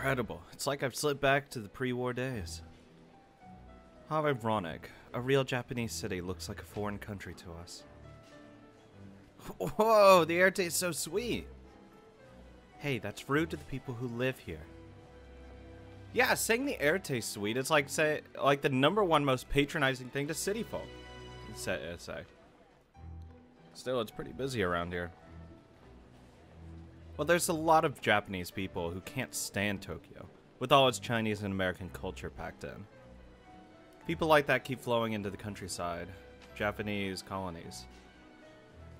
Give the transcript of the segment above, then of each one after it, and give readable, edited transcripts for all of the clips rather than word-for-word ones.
Incredible. It's like I've slipped back to the pre-war days. How ironic. A real Japanese city looks like a foreign country to us. Whoa, the air tastes so sweet. Hey, that's rude to the people who live here. Yeah, saying the air tastes sweet, it's like the #1 most patronizing thing to city folk. Say. Still, it's pretty busy around here. Well, there's a lot of Japanese people who can't stand Tokyo, with all its Chinese and American culture packed in. People like that keep flowing into the countryside, Japanese colonies.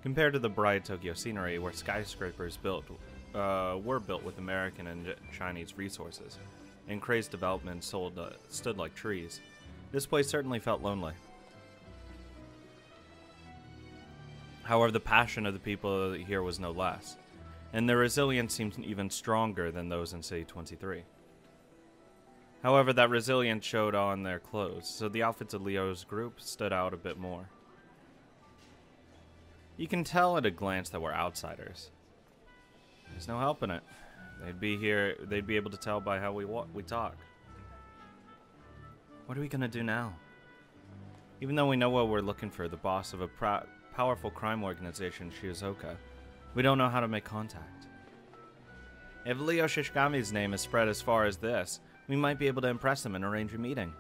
Compared to the bright Tokyo scenery, where skyscrapers were built with American and Chinese resources, and crazed development stood like trees, this place certainly felt lonely. However, the passion of the people here was no less, and their resilience seemed even stronger than those in City 23. However, that resilience showed on their clothes, so the outfits of Leo's group stood out a bit more. You can tell at a glance that we're outsiders. There's no helping it. They'd be able to tell by how we talk. What are we gonna do now? Even though we know what we're looking for, the boss of a powerful crime organization, Shizuoka, we don't know how to make contact. If Leo Shishigami's name is spread as far as this, we might be able to impress him and arrange a meeting.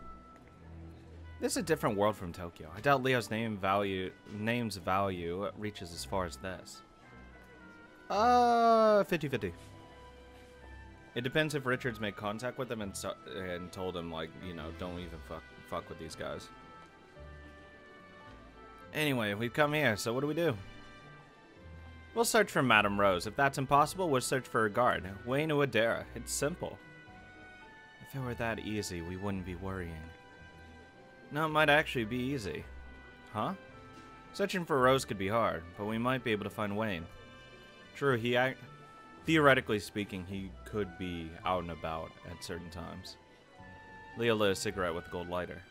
This is a different world from Tokyo. I doubt Leo's name's value reaches as far as this. 50-50. It depends if Richards made contact with him and told him, like, you know, don't even fuck with these guys. Anyway, we've come here, so what do we do? We'll search for Madame Rose. If that's impossible, we'll search for a guard. Wayne Uedera. It's simple. If it were that easy, we wouldn't be worrying. No, it might actually be easy. Huh? Searching for Rose could be hard, but we might be able to find Wayne. True, theoretically speaking, he could be out and about at certain times. Leo lit a cigarette with a gold lighter.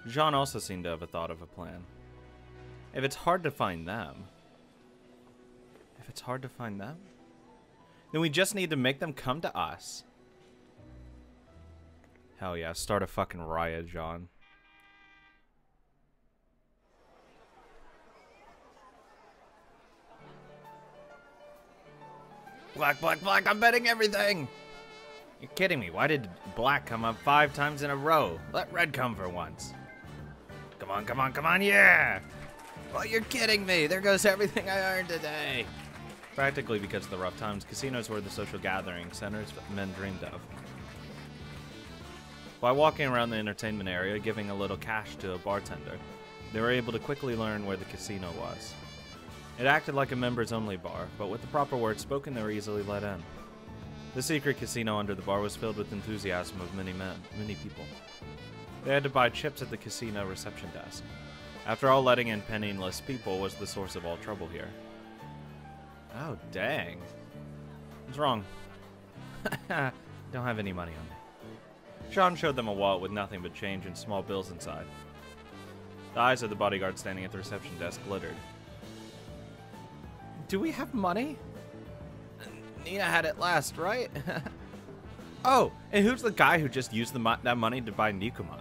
Jean also seemed to have a thought of a plan. If it's hard to find them... then we just need to make them come to us. Hell yeah, start a fucking riot, John. Black, I'm betting everything! You're kidding me, why did black come up 5 times in a row? Let red come for once. Come on, yeah! Oh, you're kidding me, there goes everything I earned today! Practically because of the rough times, casinos were the social gathering centers men dreamed of. By walking around the entertainment area, giving a little cash to a bartender, they were able to quickly learn where the casino was. It acted like a members-only bar, but with the proper words spoken, they were easily let in. The secret casino under the bar was filled with enthusiasm of many people. They had to buy chips at the casino reception desk. After all, letting in penniless people was the source of all trouble here. Oh, dang. What's wrong? Don't have any money on me. Sean showed them a wallet with nothing but change and small bills inside. The eyes of the bodyguard standing at the reception desk glittered. Do we have money? Nina had it last, right? Oh, and who's the guy who just used that money to buy Nikumon?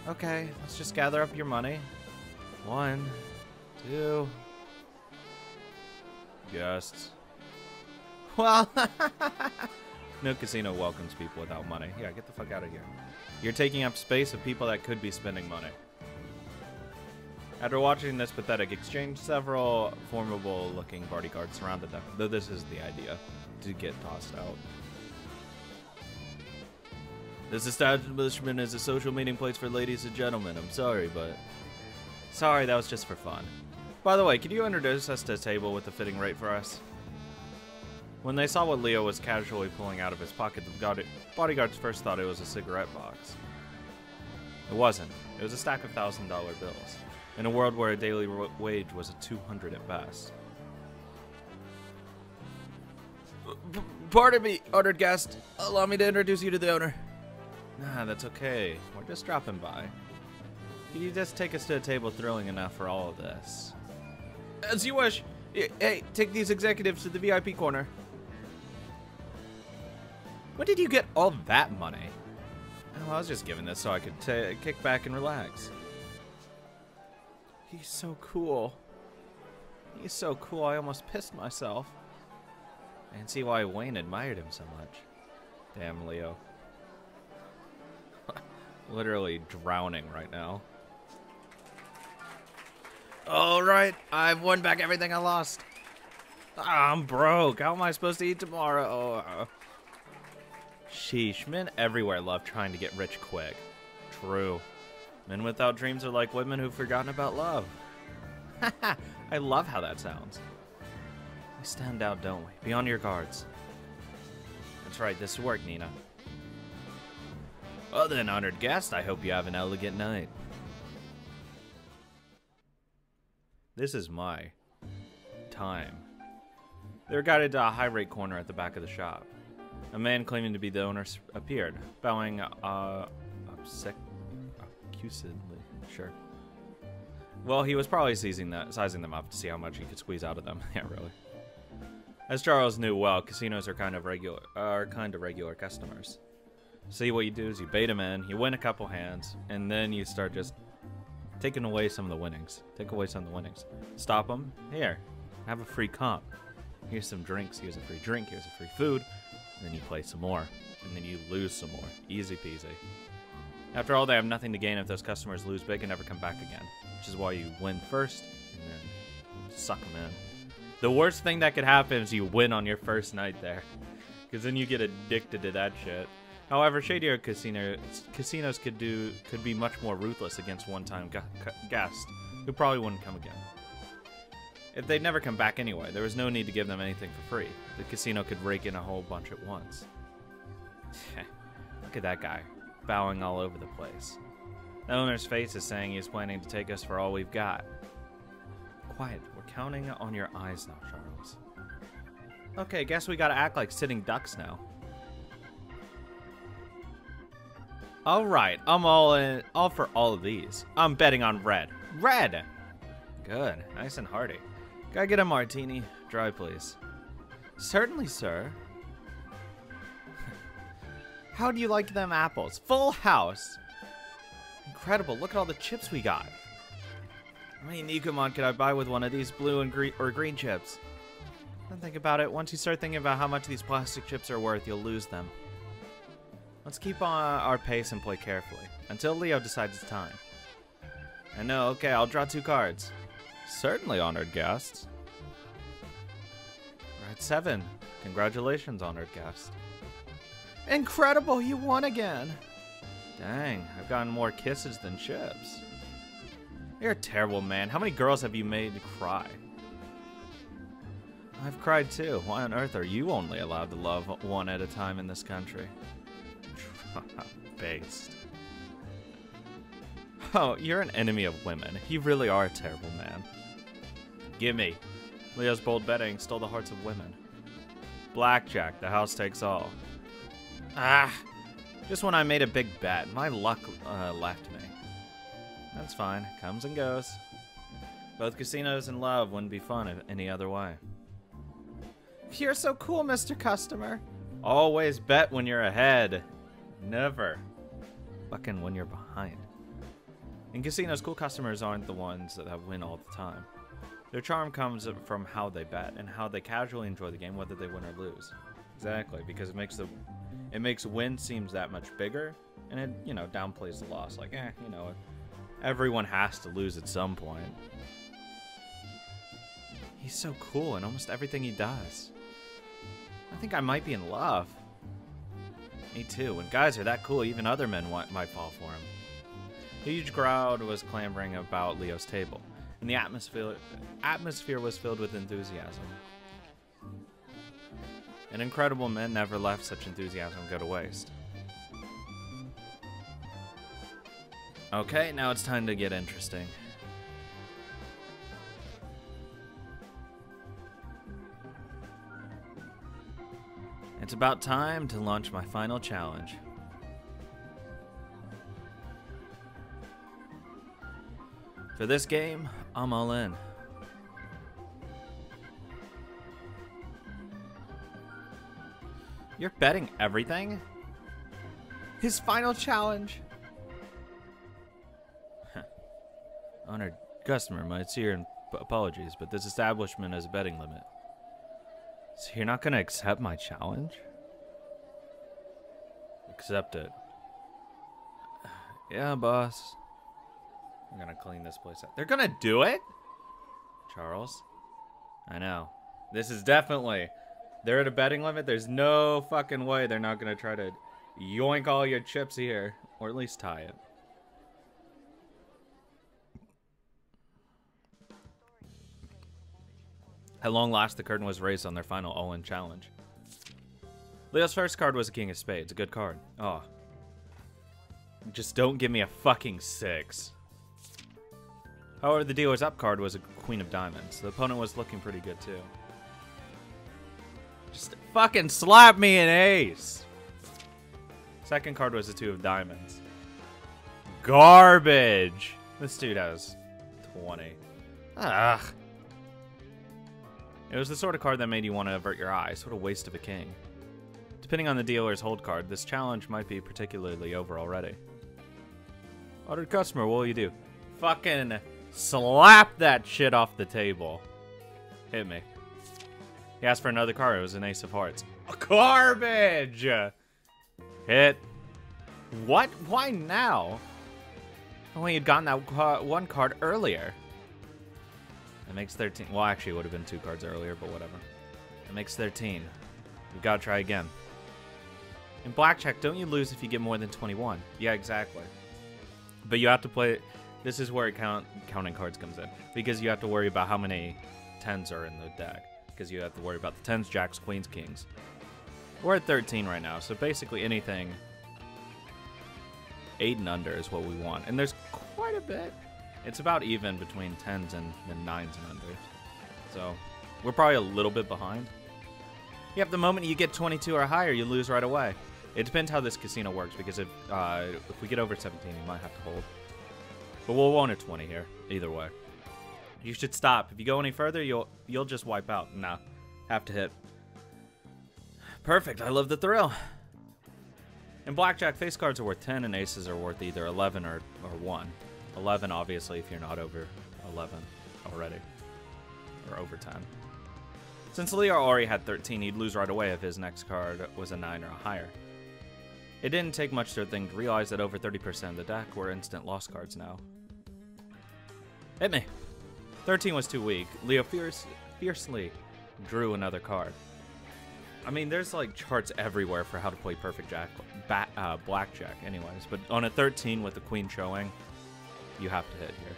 Okay, let's just gather up your money. 1, 2... Guests. Well, no casino welcomes people without money. Yeah, get the fuck out of here. You're taking up space of people that could be spending money. After watching this pathetic exchange, several formidable-looking bodyguards surrounded them, though this is the idea, to get tossed out. This establishment is a social meeting place for ladies and gentlemen. I'm sorry, but... Sorry, that was just for fun. By the way, could you introduce us to a table with a fitting rate for us? When they saw what Leo was casually pulling out of his pocket, the bodyguards first thought it was a cigarette box. It wasn't. It was a stack of $1,000 bills, in a world where a daily wage was a 200 at best. Pardon me, honored guest. Allow me to introduce you to the owner. Nah, that's okay. We're just dropping by. Can you just take us to a table thrilling enough for all of this? As you wish. Hey, take these executives to the VIP corner. When did you get all that money? Oh, I was just given this so I could kick back and relax. He's so cool. He's so cool, I almost pissed myself. I can see why Wayne admired him so much. Damn, Leo. Literally drowning right now. Alright, I've won back everything I lost. I'm broke. How am I supposed to eat tomorrow? Sheesh, men everywhere love trying to get rich quick. True. Men without dreams are like women who've forgotten about love. Haha, I love how that sounds. We stand out, don't we? Be on your guards. That's right, this will work, Nina. Well then, honored guest, I hope you have an elegant night. This is my time. They were guided to a high-rate corner at the back of the shop. A man claiming to be the owner appeared, bowing obsequiously. Sure. Well, he was probably sizing them up to see how much he could squeeze out of them. Yeah, really. As Charles knew well, casinos are kind of regular customers. See, what you do is you bait them in, you win a couple hands, and then you start just taking away some of the winnings. Take away some of the winnings. Stop them. Here, have a free comp. Here's some drinks. Here's a free drink. Here's a free food. And then you play some more. And then you lose some more. Easy peasy. After all, they have nothing to gain if those customers lose big and never come back again. Which is why you win first and then suck them in. The worst thing that could happen is you win on your first night there. Because then you get addicted to that shit. However, shadier casinos could be much more ruthless against one-time guests who probably wouldn't come again. If they'd never come back anyway, there was no need to give them anything for free. The casino could rake in a whole bunch at once. Look at that guy, bowing all over the place. The owner's face is saying he's planning to take us for all we've got. Quiet, we're counting on your eyes now, Charles. Okay, guess we gotta act like sitting ducks now. Alright, I'm all for all of these. I'm betting on red. Red! Good, nice and hearty. Gotta get a martini. Dry, please. Certainly, sir. How do you like them apples? Full house! Incredible, look at all the chips we got. How many Nikomon could I buy with one of these blue and green chips? Don't think about it. Once you start thinking about how much these plastic chips are worth, you'll lose them. Let's keep on our pace and play carefully, until Leo decides it's time. I know, okay, I'll draw 2 cards. Certainly, honored guests. We're at 7. Congratulations, honored guest. Incredible, you won again. Dang, I've gotten more kisses than chips. You're a terrible man. How many girls have you made cry? I've cried too. Why on earth are you only allowed to love one at a time in this country? Based. Oh, you're an enemy of women. You really are a terrible man. Gimme. Leo's bold betting stole the hearts of women. Blackjack, the house takes all. Ah, just when I made a big bet, my luck left me. That's fine, comes and goes. Both casinos and love wouldn't be fun any other way. You're so cool, Mr. Customer. Always bet when you're ahead. Never fucking when you're behind. In casinos, cool customers aren't the ones that win all the time. Their charm comes from how they bet and how they casually enjoy the game, whether they win or lose. Exactly, because it makes win seems that much bigger, and it, you know, downplays the loss. Like, you know, everyone has to lose at some point. He's so cool in almost everything he does. I think I might be in love. Me too. When guys are that cool, even other men might fall for him. A huge crowd was clamoring about Leo's table, and the atmosphere was filled with enthusiasm. And incredible men never left such enthusiasm go to waste. Okay, now it's time to get interesting. It's about time to launch my final challenge. For this game, I'm all in. You're betting everything? His final challenge. Honored customer, my sincere apologies, but this establishment has a betting limit. So you're not gonna accept my challenge? Accept it. Yeah, boss. I'm gonna clean this place up. They're gonna do it? Charles? I know. This is definitely... They're at a betting limit. There's no fucking way they're not gonna try to yoink all your chips here. Or at least tie it. At long last, the curtain was raised on their final all-in challenge. Leo's first card was a king of spades. A good card. Oh. Just don't give me a fucking 6. However, the dealer's up card was a queen of diamonds. The opponent was looking pretty good, too. Just fucking slap me an ace. Second card was a 2 of diamonds. Garbage. This dude has 20. Ugh. It was the sort of card that made you want to avert your eyes. What a waste of a king. Depending on the dealer's hold card, this challenge might be particularly over already. Honored customer, what will you do? Fucking slap that shit off the table. Hit me. He asked for another card. It was an ace of hearts. Garbage! Hit. What? Why now? Only had gotten that one card earlier. It makes 13. Well, actually, it would have been 2 cards earlier, but whatever. It makes 13. We've got to try again. In blackjack, don't you lose if you get more than 21? Yeah, exactly. But you have to play... This is where counting cards comes in. Because you have to worry about how many 10s are in the deck. Because you have to worry about the 10s, jacks, queens, kings. We're at 13 right now, so basically anything 8 and under is what we want. And there's quite a bit. It's about even between 10s and 9s and under. So, we're probably a little bit behind. Yep, the moment you get 22 or higher, you lose right away. It depends how this casino works, because if we get over 17, you might have to hold. But we'll want a 20 here, either way. You should stop. If you go any further, you'll just wipe out. Nah, have to hit. Perfect, I love the thrill. In blackjack, face cards are worth 10, and aces are worth either 11 or 1. 11, obviously, if you're not over 11 already. Or over 10. Since Leo already had 13, he'd lose right away if his next card was a 9 or higher. It didn't take much to think to realize that over 30% of the deck were instant loss cards now. Hit me! 13 was too weak. Leo fiercely drew another card. I mean, there's like charts everywhere for how to play perfect blackjack anyways, but on a 13 with the queen showing, you have to hit here.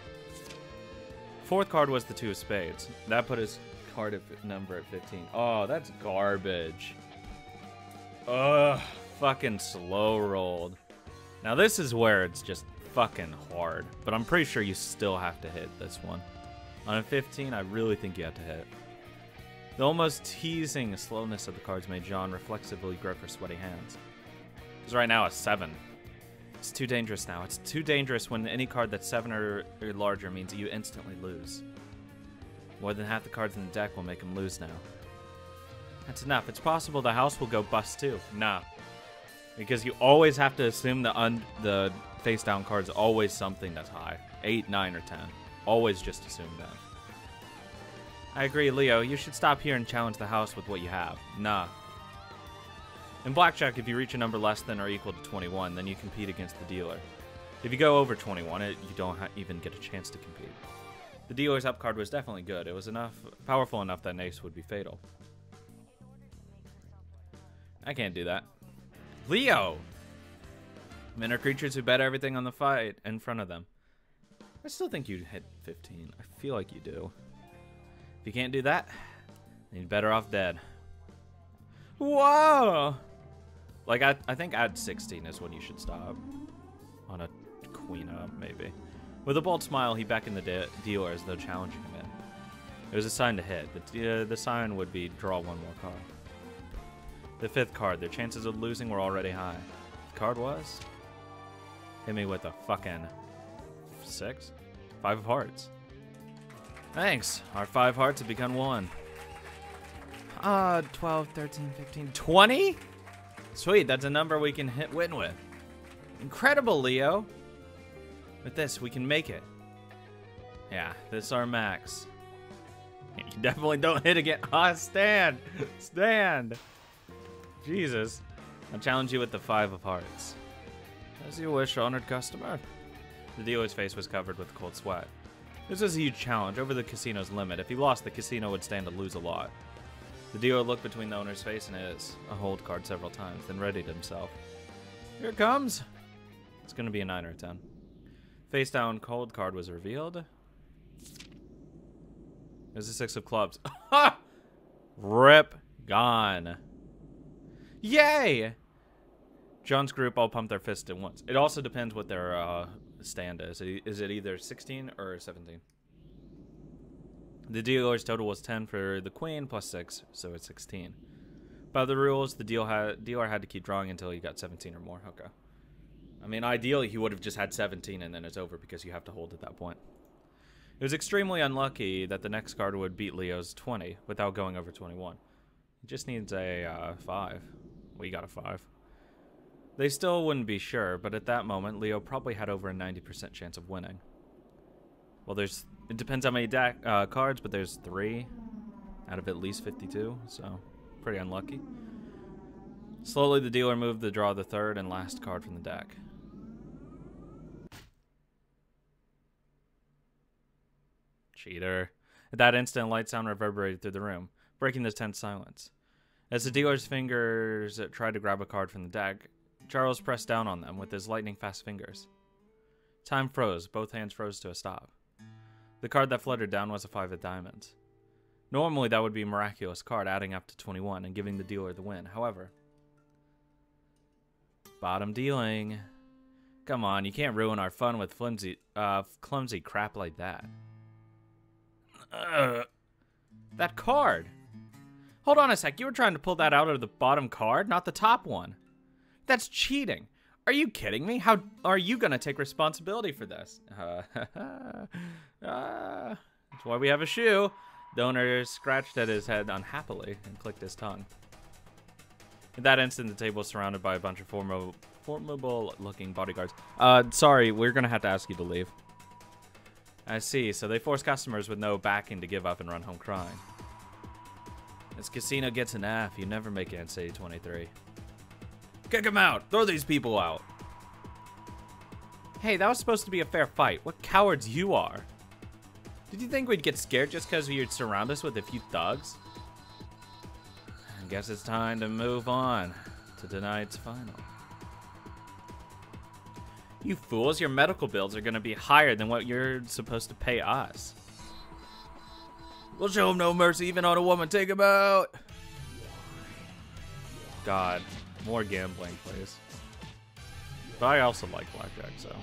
Fourth card was the 2 of spades. That put his card number at 15. Oh, that's garbage. Ugh, fucking slow rolled. Now this is where it's just fucking hard, but I'm pretty sure you still have to hit this one. On a 15, I really think you have to hit. The almost teasing slowness of the cards made John reflexively grip her sweaty hands. He's right now a 7. It's too dangerous now. It's too dangerous when any card that's 7 or larger means that you instantly lose. More than half the cards in the deck will make him lose now. That's enough. It's possible the house will go bust too. Nah. Because you always have to assume the face down card's always something that's high. 8, 9, or 10. Always just assume that. I agree, Leo. You should stop here and challenge the house with what you have. Nah. In blackjack, if you reach a number less than or equal to 21, then you compete against the dealer. If you go over 21, you don't even get a chance to compete. The dealer's up card was definitely good. It was powerful enough that an ace would be fatal. I can't do that. Leo! Men are creatures who bet everything on the fight in front of them. I still think you'd hit 15. I feel like you do. If you can't do that, then you're better off dead. Whoa! Like, I think at 16 is when you should stop. On a queen up, maybe. With a bold smile, he beckoned the dealer as though challenging him in. It was a sign to hit. The sign would be draw one more card. The 5th card. Their chances of losing were already high. The card was... Hit me with a fucking 6? 5 of hearts. Thanks. Our 5 hearts have become 1. 12, 13, 15, 20? Sweet, that's a number we can win with. Incredible, Leo. With this, we can make it. Yeah, this is our max. You definitely don't hit again. Ah, stand. Stand. Jesus. I'll challenge you with the 5 of hearts. As you wish, honored customer. The dealer's face was covered with cold sweat. This was a huge challenge, over the casino's limit. If he lost, the casino would stand to lose a lot. The dealer looked between the owner's face and his, a hold card several times, then readied himself. Here it comes. It's going to be a 9 or a 10. Face down cold card was revealed. There's a 6 of clubs. Ha! Rip. Gone. Yay! John's group all pumped their fists at once. It also depends what their stand is. Is it either 16 or 17? The dealer's total was 10 for the queen plus 6, so it's 16. By the rules, the dealer had to keep drawing until he got 17 or more. Okay. I mean, ideally, he would have just had 17 and then it's over because you have to hold at that point. It was extremely unlucky that the next card would beat Leo's 20 without going over 21. He just needs a 5. We got a 5. They still wouldn't be sure, but at that moment, Leo probably had over a 90% chance of winning. Well, it depends how many cards, but there's 3 out of at least 52, so pretty unlucky. Slowly, the dealer moved to draw the 3rd and last card from the deck. Cheater. At that instant, a light sound reverberated through the room, breaking the tense silence. As the dealer's fingers tried to grab a card from the deck, Charles pressed down on them with his lightning-fast fingers. Time froze. Both hands froze to a stop. The card that fluttered down was a 5 of diamonds. Normally, that would be a miraculous card, adding up to 21 and giving the dealer the win. However, bottom dealing. Come on, you can't ruin our fun with clumsy crap like that. That card. Hold on a sec. You were trying to pull that out of the bottom card, not the top one. That's cheating. Are you kidding me? How are you going to take responsibility for this? That's why we have a shoe. The owner scratched at his head unhappily and clicked his tongue. In that instant, the table was surrounded by a bunch of formidable-looking bodyguards. Sorry, we're going to have to ask you to leave. I see, so they force customers with no backing to give up and run home crying. This casino gets an F. You never make it in City 23. Kick him out! Throw these people out! Hey, that was supposed to be a fair fight. What cowards you are. Did you think we'd get scared just because you'd surround us with a few thugs? I guess it's time to move on to tonight's final. You fools, your medical bills are going to be higher than what you're supposed to pay us. We'll show him no mercy, even on a woman. Take him out! God, more gambling, please. But I also like blackjack, so.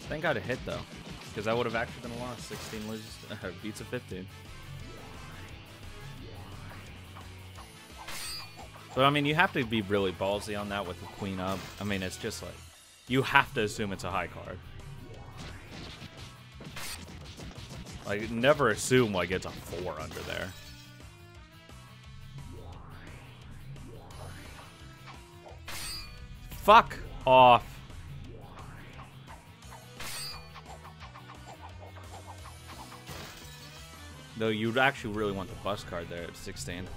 Thank God it hit, though. Because that would have actually been a loss. 16 loses, beats a 15. But, I mean, you have to be really ballsy on that with the queen up. I mean, it's just like, you have to assume it's a high card. Like, never assume, like, it's a 4 under there. Fuck off. Though you'd actually really want the bus card there at 16.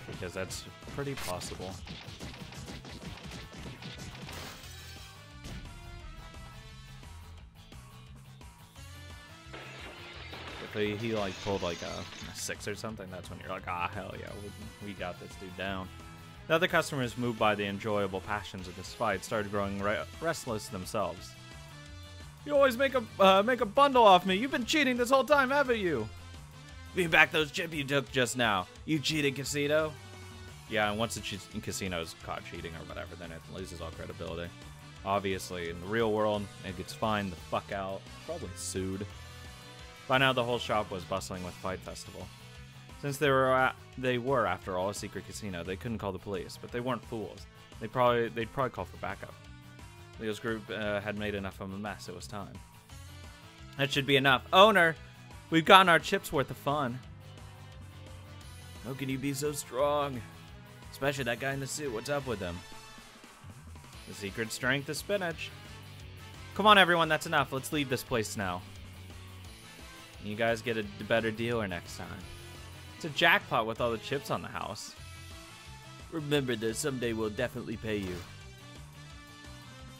Because that's pretty possible. If he like pulled like a 6 or something, that's when you're like, ah, hell yeah, we got this dude down. The other customers, moved by the enjoyable passions of this fight, started growing restless themselves. You always make a bundle off me. You've been cheating this whole time, haven't you? Give me back those chips you took just now. You cheated, casino. Yeah, and once the casino's caught cheating or whatever, then it loses all credibility. Obviously, in the real world, it gets fined the fuck out, probably sued. By now, the whole shop was bustling with Fight Festival. Since they were, after all, a secret casino, they couldn't call the police, but they weren't fools. They'd probably call for backup. Leo's group had made enough of a mess. It was time. That should be enough. Owner, we've gotten our chips worth of fun. How can you be so strong? Especially that guy in the suit. What's up with him? The secret strength is spinach. Come on, everyone. That's enough. Let's leave this place now. You guys get a better dealer next time. It's a jackpot with all the chips on the house. Remember that someday we'll definitely pay you.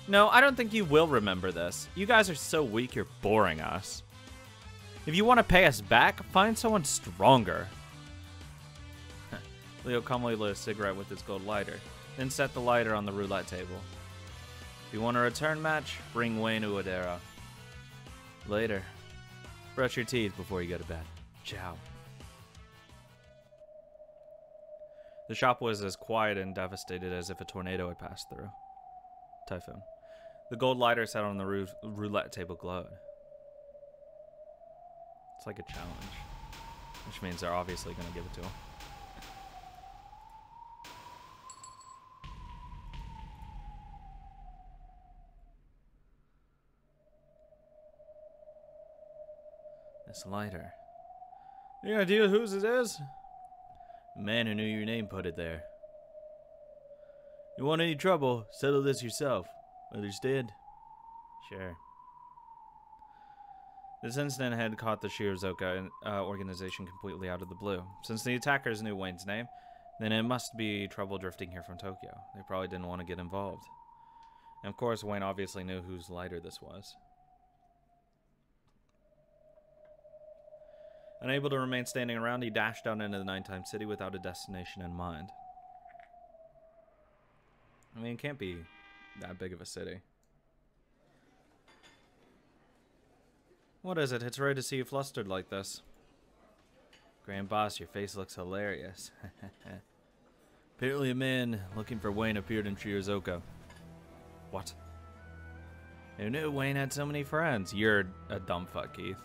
No, I don't think you will remember this. You guys are so weak, you're boring us. If you want to pay us back, find someone stronger. Leo calmly lit a cigarette with his gold lighter, then set the lighter on the roulette table. If you want a return match, bring Wayne Uedera. Later. Brush your teeth before you go to bed. Ciao. The shop was as quiet and devastated as if a tornado had passed through. Typhoon. The gold lighter sat on the roulette table glowed. It's like a challenge, which means they're obviously going to give it to him. This lighter. Any idea whose it is? The man who knew your name put it there. You want any trouble, settle this yourself. Understand? Sure. This incident had caught the Shirozuka organization completely out of the blue. Since the attackers knew Wayne's name, then it must be trouble drifting here from Tokyo. They probably didn't want to get involved. And of course, Wayne obviously knew whose lighter this was. Unable to remain standing around, he dashed out into the nighttime city without a destination in mind. I mean, it can't be that big of a city. What is it? It's rare to see you flustered like this. Grand Boss, your face looks hilarious. Apparently a man looking for Wayne appeared in Shirozuka. What? Who knew Wayne had so many friends? You're a dumb fuck, Keith.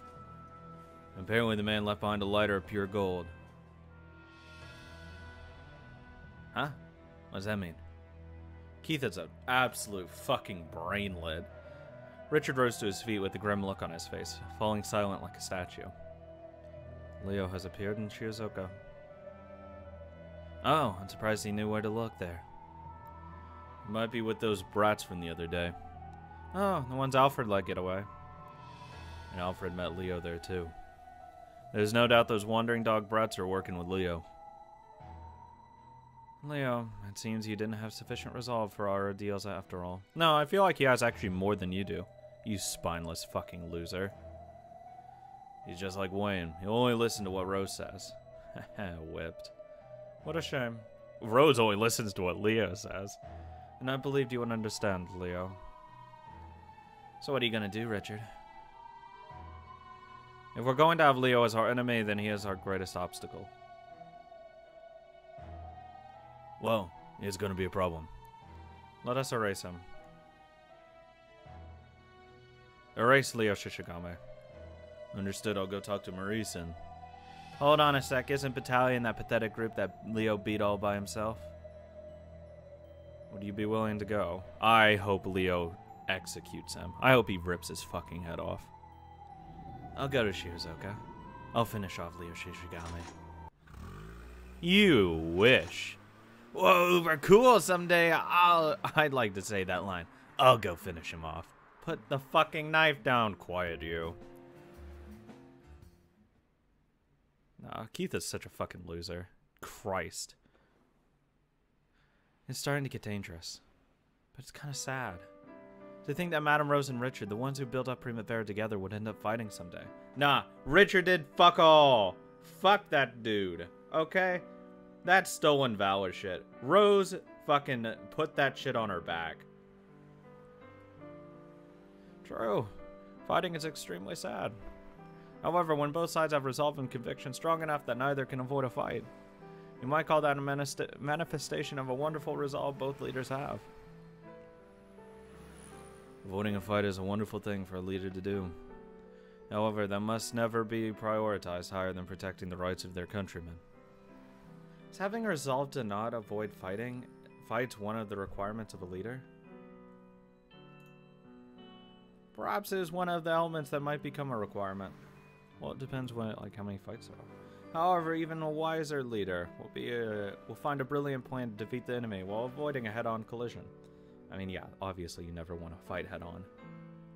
Apparently the man left behind a lighter of pure gold. Huh? What does that mean? Keith is an absolute fucking brainlet. Richard rose to his feet with a grim look on his face, falling silent like a statue. Leo has appeared in Shirozuka. Oh, I'm surprised he knew where to look there. He might be with those brats from the other day. Oh, the ones Alfred let get away. And Alfred met Leo there too. There's no doubt those wandering dog brats are working with Leo. Leo, it seems you didn't have sufficient resolve for our ordeals after all. No, I feel like he has actually more than you do. You spineless fucking loser. He's just like Wayne. He'll only listen to what Rose says. Whipped. What a shame. Rose only listens to what Leo says. And I believed you would understand, Leo. So what are you gonna do, Richard? If we're going to have Leo as our enemy, then he is our greatest obstacle. Well, it's going to be a problem. Let us erase him. Erase Leo Shishigame. Understood, I'll go talk to Maurice and... Hold on a sec, isn't Battalion that pathetic group that Leo beat all by himself? Would you be willing to go? I hope Leo executes him. I hope he rips his fucking head off. I'll go to Shirozuka. I'll finish off Leo Shishigame. You wish. Whoa, uber cool someday. I'd like to say that line. I'll go finish him off. Put the fucking knife down, quiet you. Nah, Keith is such a fucking loser. Christ. It's starting to get dangerous. But it's kind of sad. To think that Madame Rose and Richard, the ones who built up Primavera together, would end up fighting someday. Nah, Richard did fuck all. Fuck that dude. Okay? That's stolen valor shit. Rose fucking put that shit on her back. True. Fighting is extremely sad. However, when both sides have resolve and conviction strong enough that neither can avoid a fight, you might call that a manifestation of a wonderful resolve both leaders have. Avoiding a fight is a wonderful thing for a leader to do. However, that must never be prioritized higher than protecting the rights of their countrymen. Is having resolve to not avoid fights one of the requirements of a leader? Perhaps it is one of the elements that might become a requirement. Well, it depends how many fights there are. However, even a wiser leader will find a brilliant plan to defeat the enemy while avoiding a head-on collision. I mean, yeah, obviously you never want to fight head-on.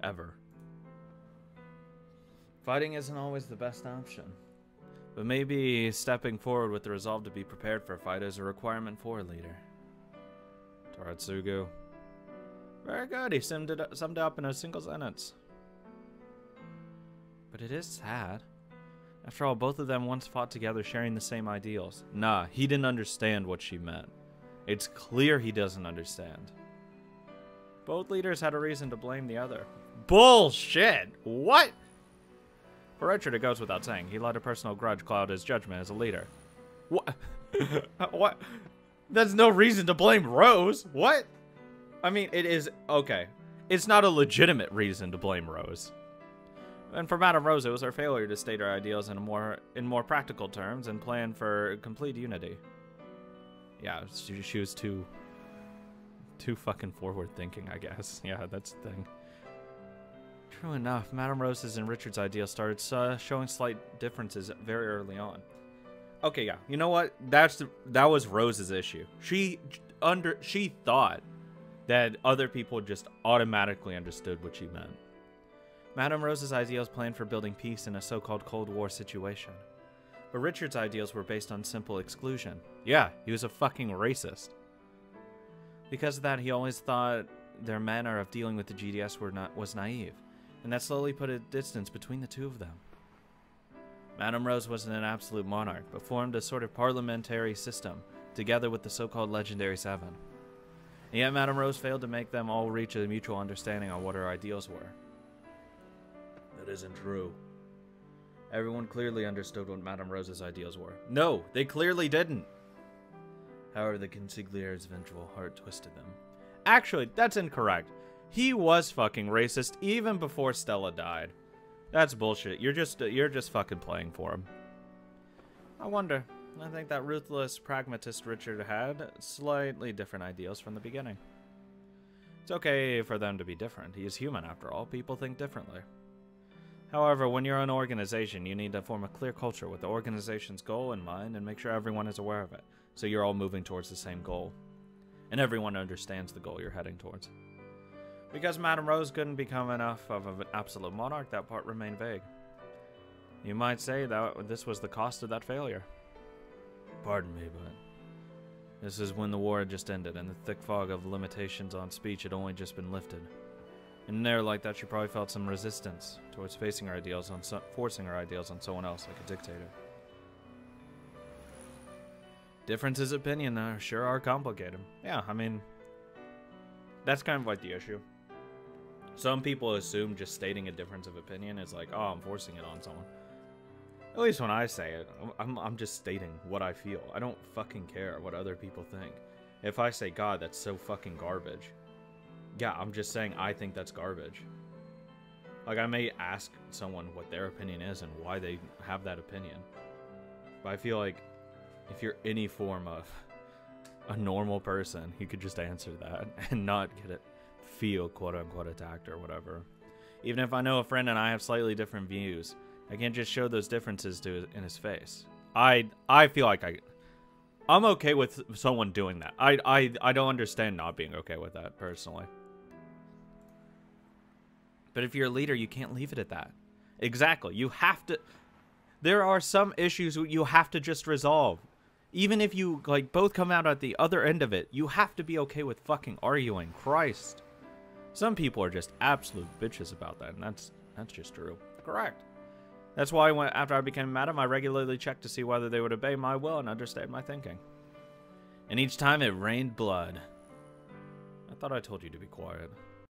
Ever. Fighting isn't always the best option. But maybe stepping forward with the resolve to be prepared for a fight is a requirement for a leader. Taratsugu. Very good, he summed it up in a single sentence. But it is sad. After all, both of them once fought together sharing the same ideals. Nah, he didn't understand what she meant. It's clear he doesn't understand. Both leaders had a reason to blame the other. Bullshit! What? For Richard, it goes without saying. He let a personal grudge cloud his judgment as a leader. What? What? There's no reason to blame Rose. What? I mean, it is... Okay. It's not a legitimate reason to blame Rose. And for Madame Rose, it was her failure to state her ideals in more practical terms and plan for complete unity. Yeah, she was too fucking forward-thinking, I guess. Yeah, that's the thing. True enough, Madame Rose's and Richard's ideals started showing slight differences very early on. Okay, yeah, you know what? That was Rose's issue. She thought that other people just automatically understood what she meant. Madame Rose's ideals planned for building peace in a so-called Cold War situation. But Richard's ideals were based on simple exclusion. Yeah, he was a fucking racist. Because of that, he always thought their manner of dealing with the GDS was naive, and that slowly put a distance between the two of them. Madame Rose wasn't an absolute monarch, but formed a sort of parliamentary system, together with the so-called Legendary Seven. And yet Madame Rose failed to make them all reach a mutual understanding on what her ideals were. That isn't true. Everyone clearly understood what Madame Rose's ideals were. No, they clearly didn't. However, the consigliere's vengeful heart twisted them. Actually, that's incorrect. He was fucking racist even before Stella died. That's bullshit. You're just fucking playing for him. I wonder. I think that ruthless pragmatist Richard had slightly different ideals from the beginning. It's okay for them to be different. He is human after all. People think differently. However, when you're an organization, you need to form a clear culture with the organization's goal in mind and make sure everyone is aware of it, so you're all moving towards the same goal. And everyone understands the goal you're heading towards. Because Madame Rose couldn't become enough of an absolute monarch, that part remained vague. You might say that this was the cost of that failure. Pardon me, but this is when the war had just ended and the thick fog of limitations on speech had only just been lifted. In an era like that, she probably felt some resistance towards facing her ideals on forcing her ideals on someone else like a dictator. Differences of opinion sure are complicated. Yeah, I mean, that's kind of like the issue. Some people assume just stating a difference of opinion is like, oh, I'm forcing it on someone. At least when I say it, I'm just stating what I feel. I don't fucking care what other people think. If I say, God, that's so fucking garbage. Yeah, I'm just saying I think that's garbage. Like, I may ask someone what their opinion is and why they have that opinion. But I feel like if you're any form of a normal person, you could just answer that and not feel quote-unquote attacked or whatever. Even if I know a friend and I have slightly different views, I can't just show those differences in his face. I feel like I'm okay with someone doing that. I don't understand not being okay with that, personally. But if you're a leader, you can't leave it at that. Exactly. You have to... There are some issues you have to just resolve. Even if you, like, both come out at the other end of it, you have to be okay with fucking arguing. Christ. Some people are just absolute bitches about that, and that's just true. Correct. That's why after I became madam, I regularly checked to see whether they would obey my will and understand my thinking. And each time it rained blood. I thought I told you to be quiet.